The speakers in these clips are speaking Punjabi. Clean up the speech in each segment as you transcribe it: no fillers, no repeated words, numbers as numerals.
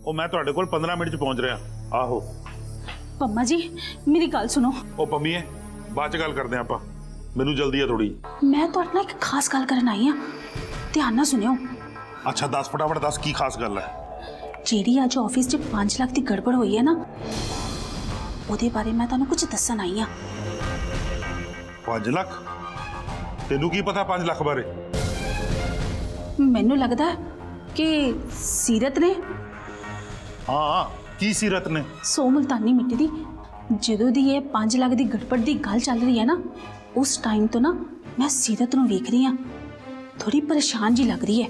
ਉਹ ਮੈਂ ਤੁਹਾਡੇ ਕੋਲ 15 ਮਿੰਟ 'ਚ ਪਹੁੰਚ ਰਿਹਾ। ਆਹੋ ਪੰਮਾ ਜੀ मेरी गल सुनो। ਉਹ ਪੰਮੀਏ ਬਾਅਦ 'ਚ ਗੱਲ ਕਰਦੇ ਆਂ ਆਪਾਂ, ਮੈਨੂੰ ਜਲਦੀ ਆ ਥੋੜੀ। मैं तुहाडे नाल एक खास गल करन आई हाँ, ध्यान नाल सुनियो। अच्छा दस फटाफट दस की खास गल है? ਜਿਹੜੀ ਅੱਜ ਆਫਿਸ 'ਚ 5 ਲੱਖ ਦੀ ਗੜਬੜ ਹੋਈ ਹੈ ਨਾ, ਉਹਦੇ ਬਾਰੇ ਮੈਂ ਤੁਹਾਨੂੰ ਕੁਝ ਦੱਸਣ ਆਈ ਹਾਂ। 5 ਲੱਖ? ਤੈਨੂੰ ਕੀ ਪਤਾ 5 ਲੱਖ ਬਾਰੇ? ਮੈਨੂੰ ਲੱਗਦਾ ਕਿ ਸੀਰਤ ਨੇ हाँ की सीरत ने? सो मुल्तानी मिट्टी दी ਜਦੋਂ ਦੀ ਇਹ 5 ਲੱਖ ਦੀ ਗੜਬੜ ਦੀ ਗੱਲ ਚੱਲ ਰਹੀ ਹੈ ਨਾ, ਉਸ ਟਾਈਮ ਤੋਂ ਨਾ ਮੈਂ ਸੀਰਤ ਨੂੰ ਵੇਖ ਰਹੀ ਹਾਂ, ਥੋੜੀ ਪਰੇਸ਼ਾਨ ਜੀ ਲੱਗ ਰਹੀ ਹੈ।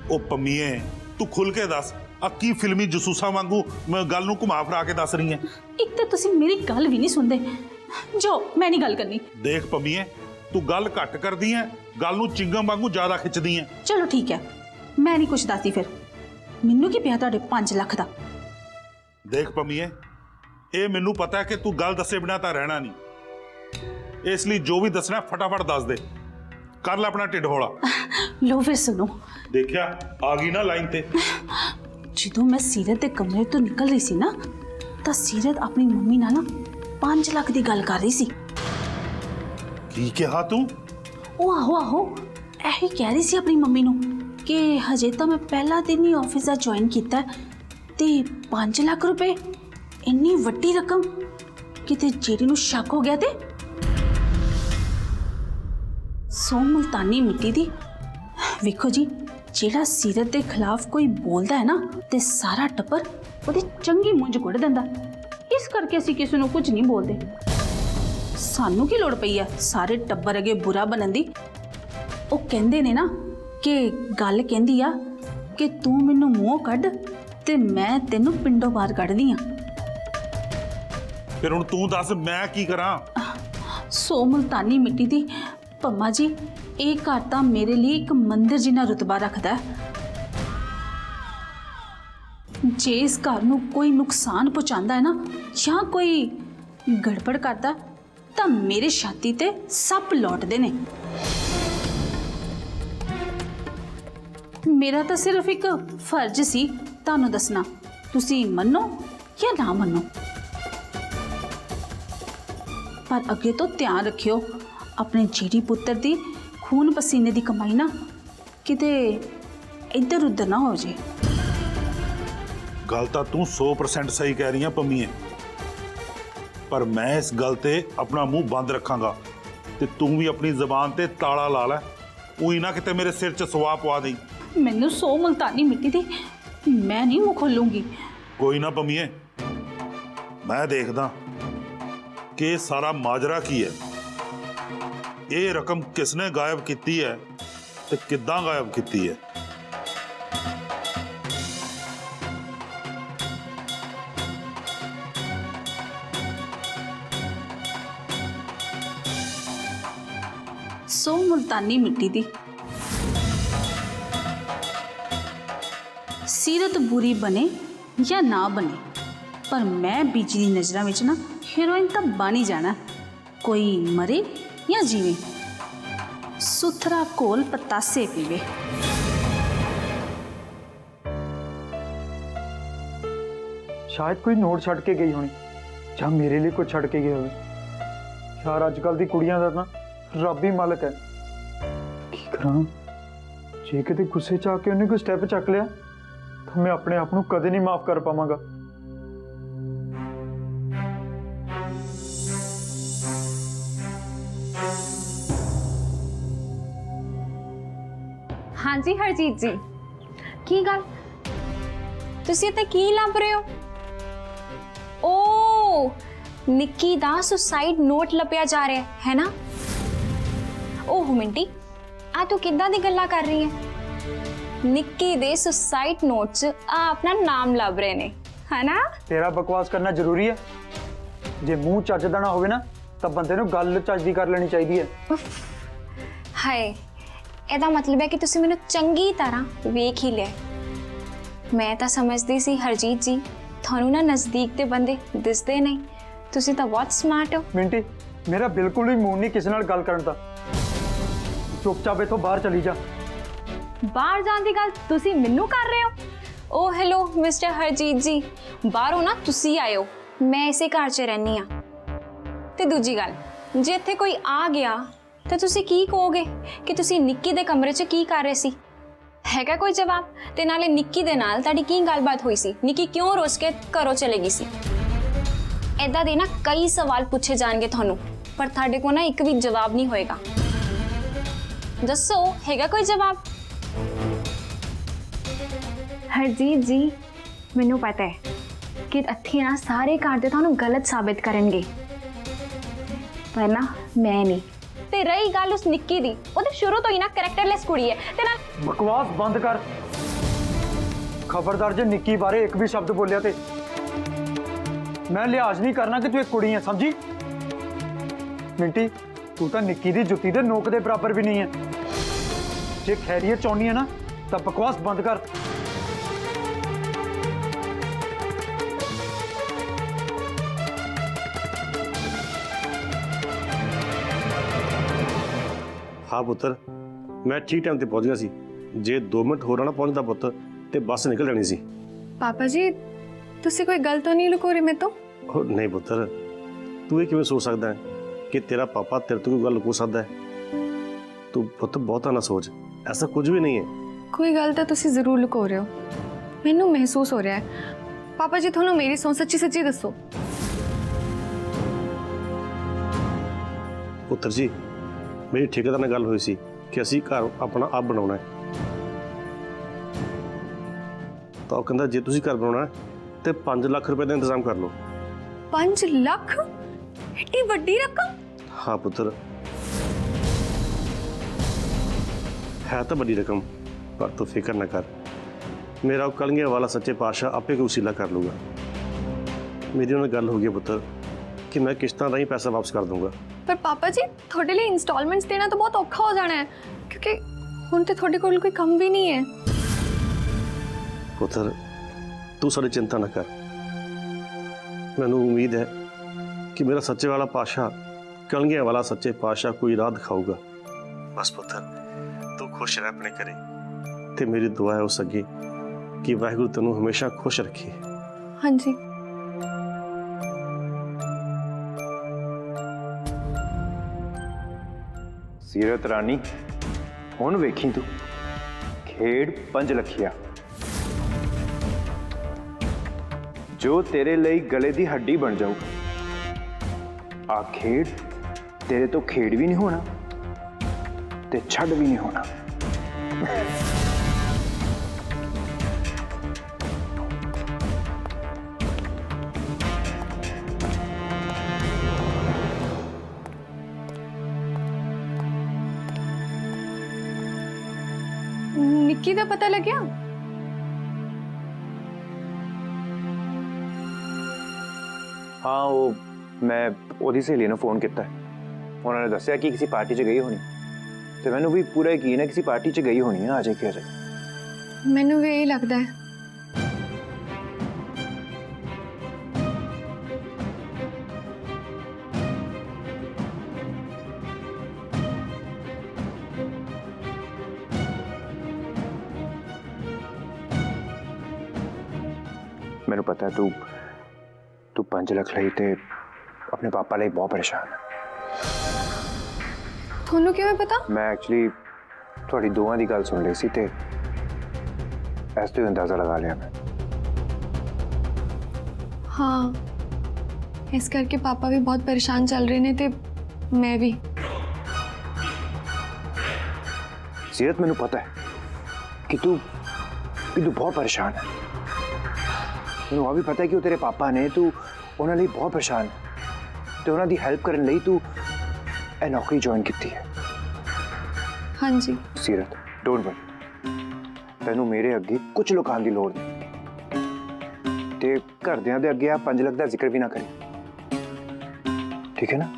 ओ पम्मीए तू खुल के दस, आ की फिल्मी जसूसा वांगू गल नूं घुमा फिरा के दस रही है? ਇੱਕ ਤਾਂ ਤੁਸੀਂ ਮੇਰੀ ਗੱਲ ਵੀ ਨਹੀਂ ਸੁਣਦੇ। ਜੋ ਮੈਂ ਨਹੀਂ ਗੱਲ ਕਰਨੀ। देख पम्मीए तू गल घट करदी है, गल नूं चिंगम वांगू ज्यादा खिंचदी है। ਚਲੋ ਠੀਕ ਹੈ, ਮੈਂ ਨਹੀਂ ਕੁਝ ਦੱਸਦੀ। ਫਿਰ ਮੈਨੂੰ ਕੀ ਪਿਆ ਤੁਹਾਡੇ 5 ਲੱਖ ਦਾ? देख पम्मीए ਇਹ ਮੈਨੂੰ ਪਤਾ ਹੈ ਕਿ ਤੂੰ ਗੱਲ ਦੱਸੇ ਬਿਨਾ ਤਾਂ ਰਹਿਣਾ ਨਹੀਂ, ਇਸ ਲਈ ਜੋ ਵੀ ਦੱਸਣਾ ਫਟਾਫਟ ਦੱਸ ਦੇ, ਕਰ ਲੈ ਆਪਣਾ ਢਿੱਡ ਹੌਲਾ। ਲੋ ਫਿਰ ਸੁਣੋ। ਦੇਖਿਆ ਆ ਗਈ ਨਾ ਲਾਈਨ ਤੇ। ਜਦੋਂ ਮੈਂ ਸੀਰਤ ਦੇ ਕਮਰੇ ਤੋਂ ਨਿਕਲ ਰਹੀ ਸੀ ਨਾ, ਤਾਂ ਸੀਰਤ ਆਪਣੀ ਮੰਮੀ ਨਾਲ ਨਾ 5 ਲੱਖ ਦੀ ਗੱਲ ਕਰ ਰਹੀ ਸੀ। ਕੀ ਕਿਹਾ ਤੂੰ? ਉਹ ਆਹੋ ਇਹੀ ਕਹਿ ਰਹੀ ਸੀ ਆਪਣੀ ਮੰਮੀ ਨੂੰ ਕਿ ਹਜੇ ਤਾਂ ਮੈਂ ਪਹਿਲਾ ਦਿਨ ਹੀ ਆਫਿਸ ਦਾ ਜੁਆਇਨ ਕੀਤਾ ਤੇ 5 ਲੱਖ ਰੁਪਏ ਇੰਨੀ ਵੱਡੀ ਰਕਮ, ਕਿਤੇ ਜਿਹੜੀ ਨੂੰ ਸ਼ੱਕ ਹੋ ਗਿਆ ਤੇ ਸੋ ਮੁਲਤਾਨੀ ਮਿੱਟੀ ਦੀ। ਵੇਖੋ ਜੀ, ਜਿਹੜਾ ਸੀਰਤ ਦੇ ਖਿਲਾਫ ਕੋਈ ਬੋਲਦਾ ਹੈ ਨਾ, ਤੇ ਸਾਰਾ ਟੱਬਰ ਉਹਦੀ ਚੰਗੀ ਮੂੰਝ ਗੁੱਡ ਦਿੰਦਾ। ਇਸ ਕਰਕੇ ਅਸੀਂ ਕਿਸੇ ਨੂੰ ਕੁਝ ਨਹੀਂ ਬੋਲਦੇ। ਸਾਨੂੰ ਕੀ ਲੋੜ ਪਈ ਹੈ ਸਾਰੇ ਟੱਬਰ ਅੱਗੇ ਬੁਰਾ ਬਣਨ ਦੀ? ਉਹ ਕਹਿੰਦੇ ਨੇ ਨਾ ਕਿ ਗੱਲ ਕਹਿੰਦੀ ਆ ਕਿ ਤੂੰ ਮੈਨੂੰ ਮੂੰਹ ਕੱਢ ਤੇ ਮੈਂ ਤੈਨੂੰ ਪਿੰਡੋਂ ਬਾਹਰ ਕੱਢਦੀ ਆ। ਫਿਰ ਹੁਣ ਤੂੰ ਦੱਸ ਮੈਂ ਕੀ ਕਰਾਂ? ਸੋ ਮੁਲਤਾਨੀ ਮਿੱਟੀ ਦੀ ਪੰਮਾ ਜੀ, ਇਹ ਘਰ ਤਾਂ ਮੇਰੇ ਲਈ ਇੱਕ ਮੰਦਿਰ ਜਿਹਾ ਰੁਤਬਾ ਰੱਖਦਾ ਹੈ। ਜੇ ਇਸ ਘਰ ਨੂੰ ਕੋਈ ਨੁਕਸਾਨ ਪਹੁੰਚਾਉਂਦਾ ਹੈ ਨਾ, ਜਾਂ ਕੋਈ ਗੜਬੜ ਕਰਦਾ, ਤਾਂ ਮੇਰੇ ਛਾਤੀ ਤੇ ਸੱਪ ਲੌਟਦੇ ਨੇ। ਮੇਰਾ ਤਾਂ ਸਿਰਫ ਇੱਕ ਫਰਜ਼ ਸੀ ਤੁਹਾਨੂੰ ਦੱਸਣਾ, ਤੁਸੀਂ ਮੰਨੋ ਜਾਂ ਨਾ ਮੰਨੋ, ਪਰ ਅੱਗੇ ਤੋਂ ਧਿਆਨ ਰੱਖਿਓ ਆਪਣੇ ਜੀੜੀ ਪੁੱਤਰ ਦੀ ਖੂਨ ਪਸੀਨੇ ਦੀ ਕਮਾਈ ਨਾ ਕਿਤੇ ਇੱਧਰ ਉੱਧਰ ਨਾ ਹੋ ਜੇ। ਗੱਲ ਤਾਂ ਤੂੰ 100% ਸਹੀ ਕਹਿ ਰਹੀ ਆ ਪੰਮੀਏ, ਪਰ ਮੈਂ ਇਸ ਗੱਲ ਤੇ ਆਪਣਾ ਮੂੰਹ ਬੰਦ ਰੱਖਾਂਗਾ ਤੇ ਤੂੰ ਵੀ ਆਪਣੀ ਜ਼ਬਾਨ ਤੇ ਤਾਲਾ ਲਾ ਲੈ, ਉਹੀ ਨਾ ਕਿਤੇ ਮੇਰੇ ਸਿਰ 'ਚ ਸਵਾ ਪਵਾ ਦੇਈ। ਮੈਨੂੰ ਸੋ ਮੁਲਤਾਨੀ ਮਿੱਟੀ ਦੀ, ਮੈਂ ਨਹੀਂ ਮੂੰਹ ਖੋਲੂੰਗੀ। ਕੋਈ ਨਾ ਪੰਮੀਏ, ਮੈਂ ਦੇਖਦਾ ਕਿ ਇਹ ਸਾਰਾ ਮਾਜਰਾ ਕੀ ਹੈ, ਇਹ ਰਕਮ ਕਿਸਨੇ ਗਾਇਬ ਕੀਤੀ ਹੈ ਤੇ ਕਿੱਦਾਂ ਗਾਇਬ ਕੀਤੀ ਹੈ। ਸੋ ਮੁਲਤਾਨੀ ਮਿੱਟੀ ਦੀ ਸੀਰਤ ਬੁਰੀ ਬਣੇ ਜਾਂ ਨਾ ਬਣੇ, ਪਰ ਮੈਂ ਬੀਜੀ ਦੀ ਨਜ਼ਰਾਂ ਵਿੱਚ ਨਾ ਹੀਰੋਇਨ ਤਾਂ ਬਣ ਹੀ ਜਾਣਾ। ਕੋਈ ਮਰੇ ਜਾਂ ਜੀਵੇ, ਸੁਥਰਾ ਘੋਲ ਪਤਾਸੇ ਪੀਵੇ। शायद कोई नोट छड़ के गई होनी, ਜਾਂ ਮੇਰੇ ਲਈ ਕੁਝ ਛੱਡ ਕੇ ਗਏ ਹੋਵੇ। ਯਾਰ ਅੱਜ ਕੱਲ ਦੀ ਕੁੜੀਆਂ ਦਾ ਨਾ ਰੱਬ ਹੀ ਮਾਲਕ ਹੈ। ਕੀ ਕਰਾਂ, ਜੇ ਕਿਤੇ ਗੁੱਸੇ 'ਚ ਆ ਕੇ ਉਹਨੇ ਕੋਈ ਸਟੈਪ ਚੱਕ ਲਿਆ ਤਾਂ ਮੈਂ ਆਪਣੇ ਆਪ ਨੂੰ ਕਦੇ ਨਹੀਂ ਮਾਫ ਕਰ ਪਾਵਾਂਗਾ। हाँ जी हरजीत जी, की गल तुसी इत्थे की लभ रहे हो? ओ निक्की दा सुसाइड नोट लभया जा रहा है ना? ओह मिंटी, आ तू किद्दां दी गल्लां कर रही है? निक्की दे सुसाइड नोट च आ अपना नाम लभ रहे ने, है ना? तेरा बकवास करना जरूरी है? जे मुंह चज दा ना होवे ना ਤਾਂ ਬੰਦੇ ਨੂੰ ਗੱਲ ਚੱਜ ਦੀ ਕਰ ਲੈਣੀ ਚਾਹੀਦੀ ਹੈ। हाय, ਇਹਦਾ मतलब है कि तुसी मैनू चंगी तरह वेख ही लिया। मैं तो समझदी सी हरजीत जी थानू ना नज़दीक दे बंदे दिसदे नहीं, तुसी तो बहुत स्मार्ट हो। मिंटी, मेरा बिल्कुल भी मूड नहीं किसी नाल गल करन दा। चुपचाप इथों बाहर चली जा। बाहर जाने की गल तुसी मैनू कर रहे हो? ओ हेलो ਮਿਸਟਰ ਹਰਜੀਤ ਜੀ, ਬਾਹਰੋਂ ਨਾ ਤੁਸੀਂ ਆਇਓ, ਮੈਂ ਇਸੇ ਘਰ 'ਚ ਰਹਿੰਦੀ ਆ। ਤੇ ਦੂਜੀ ਗੱਲ, ਜੇ ਇੱਥੇ ਕੋਈ ਆ ਗਿਆ ਤਾਂ ਤੁਸੀਂ ਕੀ ਕਹੋਗੇ ਕਿ ਤੁਸੀਂ ਨਿੱਕੀ ਦੇ ਕਮਰੇ 'ਚ ਕੀ ਕਰ ਰਹੇ ਸੀ? ਹੈਗਾ ਕੋਈ ਜਵਾਬ? ਤੇ ਨਾਲੇ ਨਿੱਕੀ ਦੇ ਨਾਲ ਤੁਹਾਡੀ ਕੀ ਗੱਲਬਾਤ ਹੋਈ ਸੀ? ਨਿੱਕੀ ਕਿਉਂ ਰੁੱਸ ਕੇ ਘਰੋਂ ਚਲੇ ਗਈ ਸੀ? ਏਦਾਂ ਦੇ ਨਾ ਕਈ ਸਵਾਲ ਪੁੱਛੇ ਜਾਣਗੇ ਤੁਹਾਨੂੰ, ਪਰ ਤੁਹਾਡੇ ਕੋਲ ਨਾ ਇੱਕ ਵੀ ਜਵਾਬ ਨਹੀਂ ਹੋਏਗਾ। ਦੱਸੋ, ਹੈਗਾ ਕੋਈ ਜਵਾਬ? ਹਰਜੀਤ ਜੀ, ਮੈਨੂੰ ਪਤਾ ਹੈ ਕਿ ਇੱਥੇ ਨਾ ਸਾਰੇ ਘਰ ਦੇ ਤੁਹਾਨੂੰ ਗਲਤ ਸਾਬਿਤ ਕਰਨਗੇ, ਪਰ ਨਾ ਮੈਂ ਨਹੀਂ। ਤੇ ਰਹੀ ਗੱਲ ਉਸ ਨਿੱਕੀ ਦੀ, ਉਹਦੇ ਸ਼ੁਰੂ ਤੋਂ ਹੀ ਨਾ ਕੈਰੈਕਟਰਲੈਸ ਕੁੜੀ ਹੈ। ਤੇ ਨਾਲ ਬਕਵਾਸ ਬੰਦ ਕਰ। ਖਬਰਦਾਰ ਜੇ ਨਿੱਕੀ ਬਾਰੇ ਇੱਕ ਵੀ ਸ਼ਬਦ ਬੋਲਿਆ ਤੇ ਮੈਂ ਲਿਹਾਜ਼ ਨਹੀਂ ਕਰਨਾ ਕਿ ਤੂੰ ਇੱਕ ਕੁੜੀ ਹੈ, ਸਮਝੀ? ਮਿੰਟੀ, ਤੂੰ ਤਾਂ ਨਿੱਕੀ ਦੀ ਜੁੱਤੀ ਦੇ ਨੋਕ ਦੇ ਬਰਾਬਰ ਵੀ ਨਹੀਂ ਹੈ। ਜੇ ਖੈਰੀਅਤ ਚਾਹੁੰਦੀ ਹੈ ਨਾ ਤਾਂ ਬਕਵਾਸ ਬੰਦ ਕਰ। हाँ पुत्र, मैं ठीक टाइम ते पहुंच गया सी। जे 2 मिनट होर ना पहुंचदा पुत ते बस निकल जानी सी। पापा जी, तुसी कोई गल तो नहीं लुको रहे मेरे तो? ओ नहीं पुत्र, तू ये किवें सोच सकदा है कि तेरा पापा तेरे तो कोई गल लुको सकदा है? तू पुत बहुता ना सोच, ऐसा कुछ भी नहीं है। कोई गल तो तुसी जरूर लुको रहे हो, मैनू महसूस हो रहा है। पापा जी, थोनू मेरी सोच सच्ची सच्ची दसो। पुत्र जी, मेरी ठेकेदार नाल गल हुई सी कि असीं घर अपना आप बनाउणा है। तो कहंदा जे तुसीं घर बनाउणा है ते 5 लाख रुपए दा इंतजाम कर लो। 5 लाख? इतनी बड़ी रकम? हाँ पुत्र, है तो बड़ी रकम, पर तू फिक्र ना कर। मेरा कलंगिया वाला सच्चे पातशाह आपे कोई वसीला कर लूगा। मेरी उन्हें गल हो गई पुत्र कि मैं किश्तां राहीं पैसा वापस कर दूंगा। पर पापा जी, थोड़े लिए इंस्टॉलमेंट्स देना तो बहुत औखा हो जाना है, क्योंकि हुण ते थोड़े कोल कोई कम भी नहीं है। पुत्र, तू सारी चिंता ना कर। मैनू उम्मीद है कि मेरा सच्चे वाला पातशाह, कलंगिया वाला सच्चे पातशाह कोई राह दिखाऊगा। बस पुत्र, तू खुश रह अपने घरे, ते मेरी दुआ है उस अगे कि वाहिगुरू तेनू हमेशा खुश रखे। हाँ जी। सीरत रानी, हुण वेखी तू खेड़ 5 लखिया, जो तेरे लिए गले की हड्डी बन जाऊ। आ खेड़ तेरे तो खेड़ भी नहीं होना ते छड़ भी नहीं होना। निक्की दा पता लग गया? हाँ, वो मैं ओदी सहेली ने फोन किया, उन्होंने दसिया कि किसी पार्टी च गई होनी, तो मैनू भी पूरा यकीन है किसी पार्टी च गई होनी है। आ जाए क्या मैनू भी यही लगता है। मैनू पता है तू तू 5 लाख ਲਈ ਤੇ अपने पापा ਲਈ बहुत परेशान है। थोनू किवें पता? मैं एक्चुअली थोड़ी दोवां दी गल सुन रही सी ते इस तो अंदाजा लगा लिया मैं। हाँ, इस करके पापा भी बहुत परेशान चल रहे ने ते मैं भी। सीरत, मैनू पता है कि तू बहुत परेशान है। मैनू आ भी पता है कि वो तेरे पापा ने तू उन्होंने लिए बहुत परेशान है, तो उन्होंने दी हेल्प करने लिए तू ए नौकरी ज्वाइन की है। हाँ जी। सीरत, डोंट वरी, तैनू मेरे अगे कुछ लुकान की लोड़ नहीं, ते घरदियां दे अगे आ 5 लाख का जिक्र भी ना करी, ठीक है ना?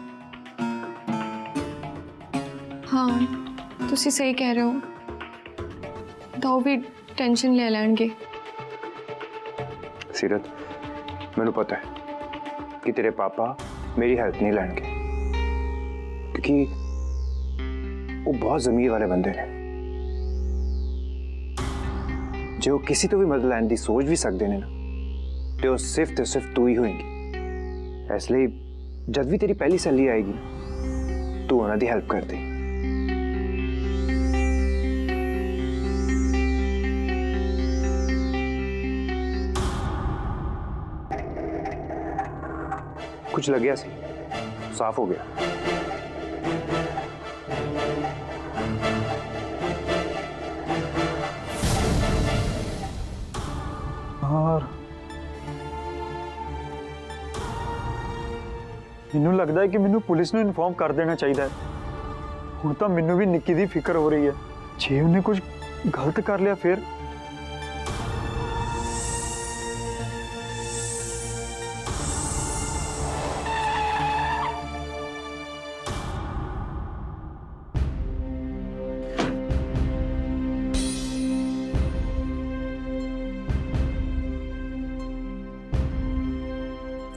हाँ, तुसी सही कह रहे हो, तो भी टेंशन ले लेंगे। सीरत, मैनू पता है कि तेरे पापा मेरी हेल्प नहीं लेंगे, क्योंकि वो बहुत जमीर वाले बंदे ने। जो किसी तो भी मदद लैन की सोच भी सकते हैं ना, तो सिर्फ तू ही होएगी। इसलिए जब भी तेरी पहली सैलरी आएगी ना, तू उन्होंने हेल्प कर दे। कुछ लग गया सी, साफ हो गया। और ਮੈਨੂੰ ਲੱਗਦਾ ਹੈ ਕਿ ਮੈਨੂੰ ਪੁਲਿਸ ਨੂੰ ਇਨਫੋਰਮ ਕਰ ਦੇਣਾ ਚਾਹੀਦਾ ਹੈ। ਹੁਣ ਤਾਂ ਮੈਨੂੰ ਵੀ ਨਿੱਕੀ ਦੀ ਫਿਕਰ ਹੋ ਰਹੀ ਹੈ, ਜੇ ਉਹਨੇ ਕੁਝ ਗਲਤ ਕਰ ਲਿਆ ਫਿਰ।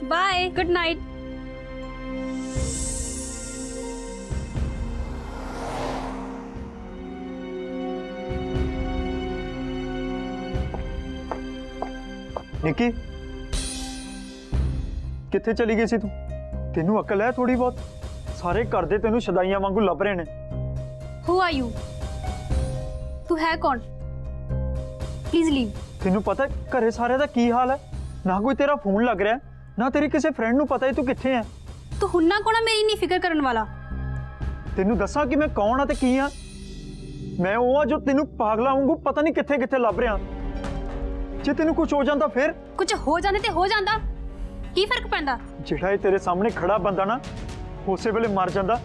Bye, good night. ਨਿੱਕੀ ਕਿੱਥੇ ਚਲੀ ਗਈ ਸੀ ਤੂੰ? ਤੈਨੂੰ ਅਕਲ ਹੈ ਥੋੜੀ ਬਹੁਤ? ਸਾਰੇ ਘਰ ਦੇ ਤੈਨੂੰ ਸ਼ਦਾਈਆਂ ਵਾਂਗੂ ਲੱਭ ਰਹੇ ਨੇ। Who are you? तू है कौन? Please leave. ਤੈਨੂੰ ਪਤਾ ਹੈ ਘਰੇ ਸਾਰਿਆਂ ਦਾ ਕੀ ਹਾਲ ਹੈ? ਨਾ ਕੋਈ ਤੇਰਾ ਫੋਨ ਲੱਗ ਰਿਹਾ, ਨਾ ਤੇਰੀ ਕਿਸੇ ਫਰੈਂਡ ਨੂੰ ਪਤਾ ਹੈ ਤੂੰ ਕਿੱਥੇ ਹੈ। तू हुन्ना कौन है मेरी नहीं फिक्र करने वाला? ਤੈਨੂੰ ਦੱਸਾਂ ਕਿ ਮੈਂ ਕੌਣ ਆ ਤੇ ਕੀ ਆ? ਮੈਂ ਉਹ ਆ ਜੋ ਤੈਨੂੰ ਪਾਗਲਾਂ ਵਾਂਗੂ ਪਤਾ ਨਹੀਂ ਕਿੱਥੇ ਕਿੱਥੇ ਲੱਭ ਰਿਹਾ। ਜੇ ਤੈਨੂੰ ਕੁਝ ਹੋ ਜਾਂਦਾ ਫਿਰ? कुछ हो जाने ते हो जांदा, की फर्क पैंदा? ਜਿਹੜਾ ਇਹ ਤੇਰੇ ਸਾਹਮਣੇ ਖੜਾ ਬੰਦਾ ਨਾ, ਉਸੇ ਵੇਲੇ ਮਰ ਜਾਂਦਾ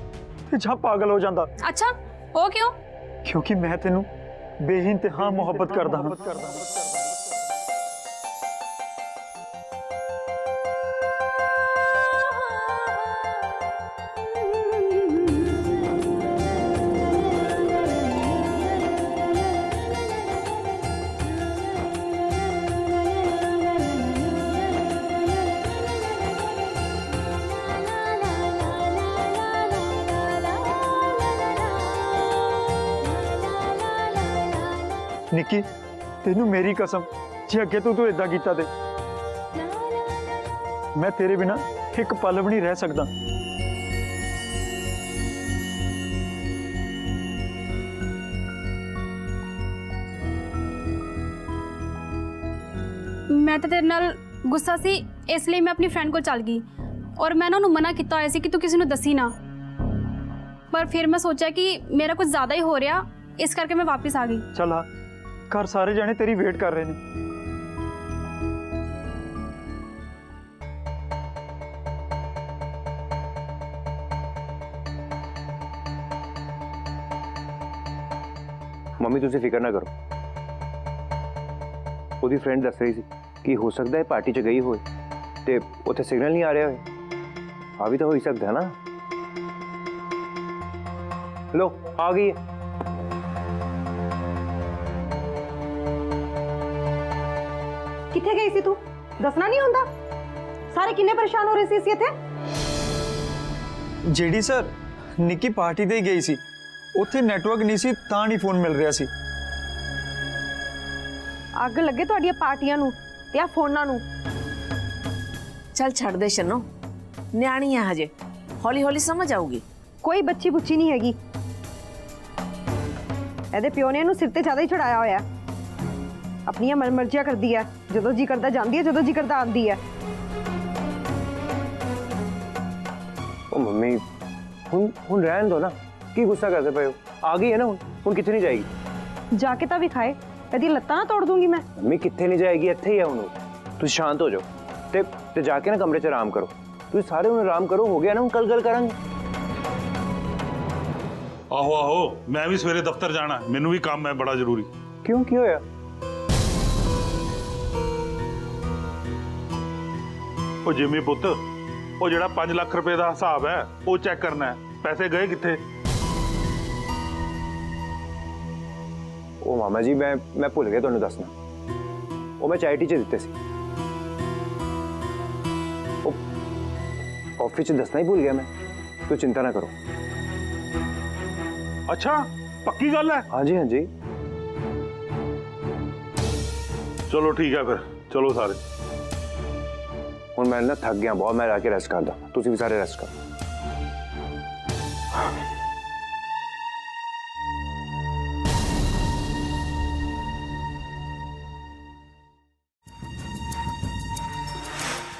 ਤੇ ਜਾਂ ਪਾਗਲ ਹੋ ਜਾਂਦਾ। अच्छा, वो क्यों? ਕਿਉਂਕਿ ਮੈਂ ਤੈਨੂੰ ਬੇਇੰਤਹਾ ਮੁਹੱਬਤ ਕਰਦਾ ਹਾਂ। ਨਿੱਕੀ ਤੈਨੂੰ ਮੇਰੀ ਕਸਮ, ਜੇ ਅੱਗੇ ਤੂੰ ਇਦਾਂ ਕੀਤਾ ਤੇ ਮੈਂ ਤੇਰੇ ਬਿਨਾ ਇੱਕ ਪਲ ਵੀ ਨਹੀਂ ਰਹਿ ਸਕਦਾ। मैं तो तेरे नाल गुस्सा सी, इसलिए मैं अपनी फ्रेंड को चल गई और मैं ना उन्हें मना किया होया सी कि तू किसी को दसी ना, पर फिर मैं सोचा कि मेरा कुछ ज़्यादा ही हो रहा, इस करके मैं वापस आ गई। ਚੱਲ ਆ ਘਰ ਸਾਰੇ ਜਾਣੇ ਤੇਰੀ ਵੇਟ ਕਰ ਰਹੇ ਨੇ। ਮੰਮੀ ਤੁਸੀਂ ਫਿਕਰ ਨਾ ਕਰੋ। ਉਹਦੀ ਫਰੈਂਡ ਦੱਸ ਰਹੀ ਸੀ ਕਿ ਹੋ ਸਕਦਾ ਹੈ ਪਾਰਟੀ 'ਚ ਗਈ ਹੋਏ ਤੇ ਉੱਥੇ ਸਿਗਨਲ ਨਹੀਂ ਆ ਰਿਹਾ ਹੋਏ। ਆ ਵੀ ਤਾਂ ਹੋ ਹੀ ਸਕਦਾ ਹੈ ਨਾ। ਲੋ ਆ ਗਈ ਹੈ। ਕਿੱਥੇ ਗਈ ਸੀ ਤੂੰ? ਦੱਸਣਾ ਨਹੀਂ ਹੁੰਦਾ? ਸਾਰੇ ਕਿੰਨੇ ਪਰੇਸ਼ਾਨ ਹੋ ਰਹੇ ਸੀ ਅਸੀਂ ਇੱਥੇ। ਜਿਹੜੀ ਸਰ ਨਿੱਕੀ ਪਾਰਟੀ ਤੇ ਗਈ ਸੀ, ਉੱਥੇ ਨੈਟਵਰਕ ਨਹੀਂ ਸੀ ਤਾਂ ਨਹੀਂ ਫੋਨ ਮਿਲ ਰਿਹਾ ਸੀ। ਅੱਗ ਲੱਗੇ ਤੁਹਾਡੀਆਂ ਪਾਰਟੀਆਂ ਨੂੰ ਤੇ ਆ ਫੋਨਾਂ ਨੂੰ। चल छड़ दे शनो, न्याणी है हजे, हौली हौली समझ आऊगी। ਕੋਈ ਬੱਚੀ ਬੁੱਚੀ ਨਹੀਂ ਹੈਗੀ। ਇਹਦੇ ਪਿਓ ਨੇ ਇਹਨੂੰ ਸਿਰ ਤੇ ਜ਼ਿਆਦਾ ਹੀ ਚੜਾਇਆ ਹੋਇਆ। ਆਪਣੀਆਂ ਮਨਮਰਜ਼ੀਆਂ ਕਰਦੀ ਹੈ, ਜਦੋਂ ਜੀ ਕਰਦਾ ਜਾਂਦੀ ਹੈ, ਜਦੋਂ ਜੀ ਕਰਦਾ ਆਉਂਦੀ ਹੈ। ਉਹ ਮੰਮੀ ਹੁਣ ਰਹਿਣ ਦੋ ਨਾ, ਕੀ ਗੁੱਸਾ ਕਰਦੇ ਪਏ ਹੋ? ਆ ਗਈ ਹੈ ਨਾ, ਹੁਣ ਕਿੱਥੇ ਨਹੀਂ ਜਾਏਗੀ। ਜਾ ਕੇ ਤਾਂ ਵਿਖਾਏ, ਇਹਦੀ ਲੱਤਾਂ ਨਾ ਤੋੜ ਦੂੰਗੀ ਮੈਂ। ਮੰਮੀ ਕਿੱਥੇ ਨਹੀਂ ਜਾਏਗੀ, ਇੱਥੇ ਹੀ ਹੈ ਹੁਣ। ਤੁਸੀਂ ਸ਼ਾਂਤ ਹੋ ਜਾਓ ਤੇ ਜਾ ਕੇ ਨਾ ਕਮਰੇ 'ਚ ਆਰਾਮ ਕਰੋ। ਤੁਸੀਂ ਸਾਰੇ ਹੁਣ ਆਰਾਮ ਕਰੋ, ਹੋ ਗਿਆ ਨਾ, ਹੁਣ ਕੱਲ ਗੱਲ ਕਰਾਂਗੇ। ਆਹੋ ਆਹੋ, ਮੈਂ ਵੀ ਸਵੇਰੇ ਦਫ਼ਤਰ ਜਾਣਾ, ਮੈਨੂੰ ਵੀ ਕੰਮ ਹੈ ਬੜਾ ਜ਼ਰੂਰੀ। ਕਿਉਂ, ਕੀ ਹੋਇਆ? ਉਹ ਜਿਵੇਂ ਪੁੱਤ, ਉਹ ਜਿਹੜਾ 5 ਲੱਖ ਰੁਪਏ ਦਾ ਹਿਸਾਬ ਹੈ ਉਹ ਚੈੱਕ ਕਰਨਾ ਹੈ। ਪੈਸੇ ਗਏ ਕਿੱਥੇ? ਉਹ ਮਾਮਾ ਜੀ ਮੈਂ ਭੁੱਲ ਗਿਆ ਤੁਹਾਨੂੰ ਦੱਸਣਾ। ਉਹ ਮੈਂ ਚੈਰਿਟੀ 'ਚ ਦਿੱਤੇ ਸੀ। ਉਹ ਆਫਿਸ 'ਚ ਦੱਸਣਾ ਹੀ ਭੁੱਲ ਗਿਆ ਮੈਂ। ਤੂੰ ਚਿੰਤਾ ਨਾ ਕਰੋ। ਅੱਛਾ, ਪੱਕੀ ਗੱਲ ਹੈ? ਹਾਂਜੀ ਹਾਂਜੀ। ਚਲੋ ਠੀਕ ਹੈ ਫਿਰ, ਚਲੋ ਸਾਰੇ। ਹੁਣ ਮੈਂ ਨਾ ਥੱਕ ਗਿਆ ਬਹੁਤ, ਮੈਂ ਜਾ ਕੇ ਰੈਸਟ ਕਰਦਾ, ਤੁਸੀਂ ਵੀ ਸਾਰੇ ਰੈਸਟ ਕਰੋ।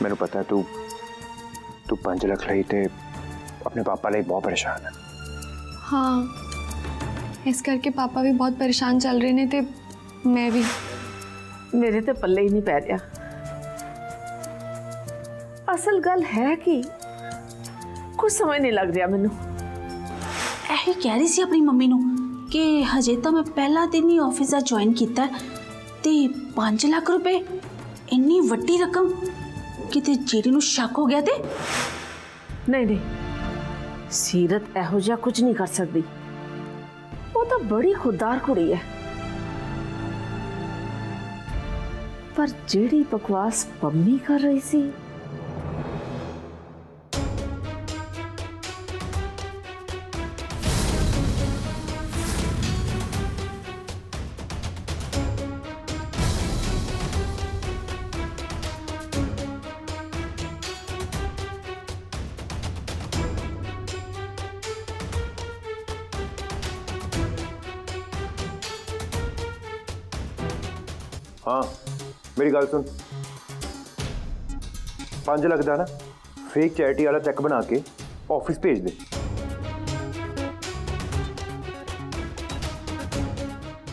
ਮੈਨੂੰ ਪਤਾ ਤੂੰ 5 ਲੱਖ ਲਈ ਤੇ ਆਪਣੇ ਪਾਪਾ ਲਈ ਬਹੁਤ ਪਰੇਸ਼ਾਨ ਹੈ। हाँ इस करके पापा भी बहुत परेशान चल रहे ने ते मैं भी। मेरे ते पल्ले ही नहीं पै रहा। असल गल है कि कुछ समझ नहीं लग रहा मैनू। ਇਹੀ ਕਹਿ ਰਹੀ ਸੀ ਆਪਣੀ ਮੰਮੀ ਨੂੰ ਕਿ ਹਜੇ ਤਾਂ ਮੈਂ ਪਹਿਲਾ ਦਿਨ ਹੀ ਆਫਿਸ ਦਾ ਜੁਆਇਨ ਕੀਤਾ ਹੈ ਤੇ 5 ਲੱਖ ਰੁਪਏ ਇੰਨੀ ਵੱਡੀ ਰਕਮ, ਕਿਤੇ ਜਿਹੜੀ ਨੂੰ ਸ਼ੱਕ ਹੋ ਗਿਆ ਤੇ नहीं नहीं, सीरत एहो जिहा कुछ नहीं कर सकती। वो तो बड़ी खुददार कुड़ी है। पर जेड़ी बकवास पम्मी कर रही सी, हाँ मेरी गल सुन, 5 ਲੱਖ ਦਾ ਨਾ फेक चैरिटी वाला चेक बना के ऑफिस भेज दे।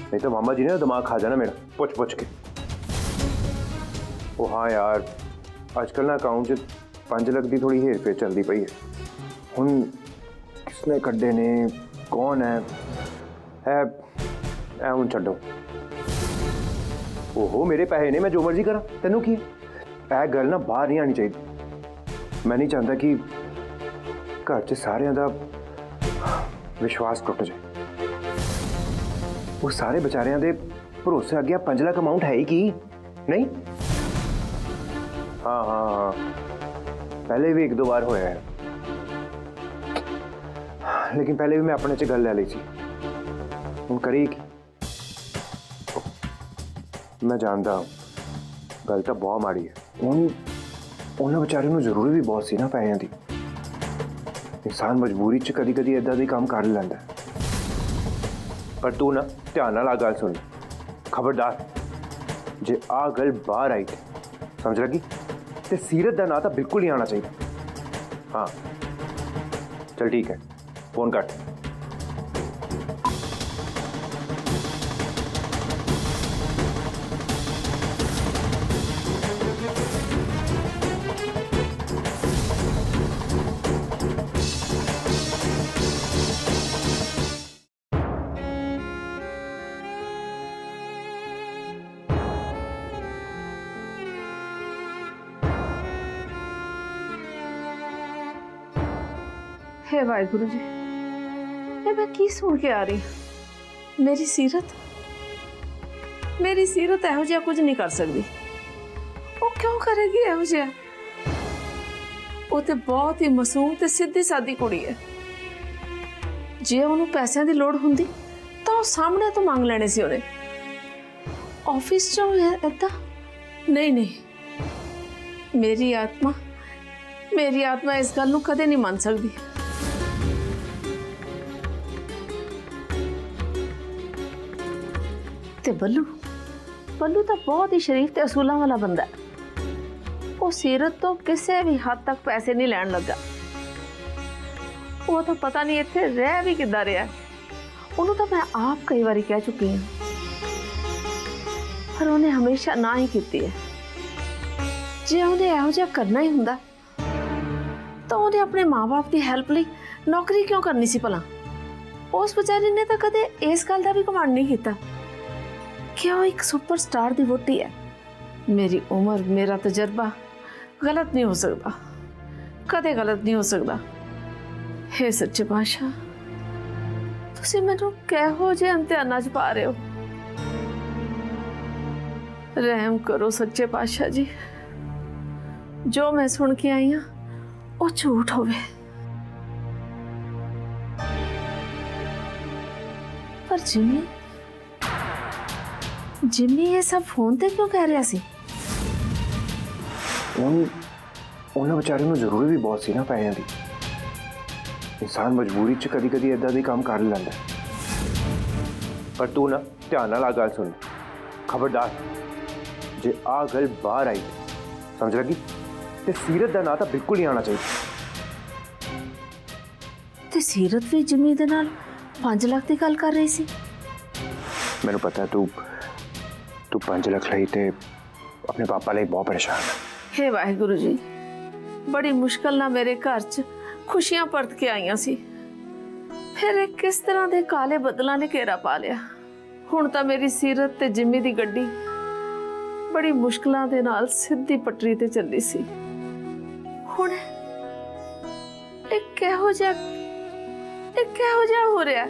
नहीं तो मामा जी ने दिमाग खा जाना मेरा पुछ पुछ के। ओ हाँ यार, आजकल ना अकाउंट च 5 ਲੱਖ की थोड़ी हेर फेर चलती पई है। हुण किसने कड्डे ने, कौन है हुण छड्डो। ओहो मेरे पैसे ने, मैं जो मर्जी करा, तेनों की है गल ना बाहर नहीं आनी चाहिए। मैं नहीं चाहता कि घर च सारियां दा विश्वास टुट जाए। वो सारे बेचारियां दे भरोसे अगे 5 लाख अमाउंट है ही की नहीं। हाँ हाँ हाँ, पहले भी 1-2 बार होया है, लेकिन पहले भी मैं अपने च गल लै ली सी। हुण करी की मैं जानता हूँ, गल तो बहुत माड़ी है। उन्होंने बेचारे नूं जरूरी भी बहुत सी ना पैसों की। इंसान मजबूरी च कदी कदी इदां दे काम कर लैंदा। पर तू ना ध्यान नाल आ गल सुन, खबरदार जे आ गल बाहर आई समझ लगी ते सीरत दा नां तां बिल्कुल नहीं आना चाहिए। हाँ चल ठीक है, फोन कट। हे वाहिगुरु जी, ये मैं की सुन के आ रही हूँ? मेरी सीरत एहो जिहा कुछ नहीं कर सकती। वो क्यों करेगी एहो जिहा? वो तो बहुत ही मासूम ते सीधी सादी कुड़ी है। जे उन्होंने पैसों की लोड़ हुंदी तो सामने तो मंग लेने सी उन्हें। ऑफिस चों ऐदा नहीं नहीं, मेरी आत्मा इस गल नूं कदे नहीं मान सकती। ते बल्लू तो बहुत ही शरीफ ते असूलों वाला बंदा है। वो सीरत तो किसी भी हद तक पैसे नहीं लैन लगा। वो तो पता नहीं इत्थे रह भी किद्दां रहा है। उन्होंने तो मैं आप कई बार कह चुकी हूँ, पर उन्हें हमेशा ना ही की है। जे उन्हें इहो जिहा करना ही हुंदा तो उन्हें अपने माँ बाप की हेल्प लई नौकरी क्यों करनी सी भला? उस बेचारी ने तो कदे इस गल का भी घमंड नहीं किया कि वो एक सुपरस्टार की वोटी है। मेरी उम्र, मेरा तजर्बा गलत नहीं हो सकता, कदे गलत नहीं हो सकता। हे सच्चे पातशाह, तुसीं मैनूं किहो जिहे इम्तिहानां च पा रहे हो? रहम करो सच्चे पातशाह जी। जो मैं सुन के आई हाँ वो झूठ होवे, पर जिम्मी ਜਿੰਮੀ ਇਹ ਸਭ ਫੋਨ ਤੇ ਕਿਉਂ ਕਹਿ ਰਿਹਾ ਸੀ? ਉਹਨਾਂ ਵਿਚਾਰੇ ਨੂੰ ਜ਼ਰੂਰੀ ਵੀ ਬਹੁਤ ਸੀ ਨਾ ਪੈਸਿਆਂ ਦੀ। ਇਨਸਾਨ ਮਜਬੂਰੀ 'ਚ ਕਦੀ ਕਦੀ ਇਦਾਂ ਦੇ ਕੰਮ ਕਰ ਲੈਂਦਾ। ਪਰ ਤੂੰ ਨਾ ਧਿਆਨ ਨਾਲ ਆ ਗੱਲ ਸੁਣ, ਖਬਰਦਾਰ ਜੇ ਆ ਗੱਲ ਬਾਹਰ ਆਈ ਸਮਝ ਲੱਗੀ ਤੇ ਸੀਰਤ ਦਾ ਨਾਂ ਤਾਂ ਬਿਲਕੁਲ ਨਹੀਂ ਆਉਣਾ ਚਾਹੀਦਾ। ਤੇ ਸੀਰਤ ਵੀ ਜਿੰਮੀ ਦੇ ਨਾਲ 5 ਲੱਖ ਦੀ ਗੱਲ ਕਰ ਰਹੀ ਸੀ। ਮੈਨੂੰ ਪਤਾ ਤੂੰ 5 ਲੱਖ ਲਈ ਤੇ ਆਪਣੇ ਪਾਪਾ ਲਈ ਬਹੁਤ ਪਰੇਸ਼ਾਨ ਹੈ। ਹੇ ਵਾਹਿਗੁਰੂ ਜੀ, ਬੜੀ ਮੁਸ਼ਕਲ ਨਾਲ ਮੇਰੇ ਘਰ 'ਚ ਖੁਸ਼ੀਆਂ ਪਰਤ ਕੇ ਆਈਆਂ ਸੀ, ਫਿਰ ਇਹ ਕਿਸ ਤਰ੍ਹਾਂ ਦੇ ਕਾਲੇ ਬੱਦਲਾਂ ਨੇ ਘੇਰਾ ਪਾ ਲਿਆ। ਹੁਣ ਤਾਂ ਮੇਰੀ ਸੀਰਤ ਤੇ ਜਿੰਮੀ ਦੀ ਗੱਡੀ ਬੜੀ ਮੁਸ਼ਕਲਾਂ ਦੇ ਨਾਲ ਸਿੱਧੀ ਪਟੜੀ ਤੇ ਚੱਲੀ ਸੀ। ਹੁਣ ਇਹ ਕਿਹੋ ਜਿਹਾ ਹੋ ਰਿਹਾ?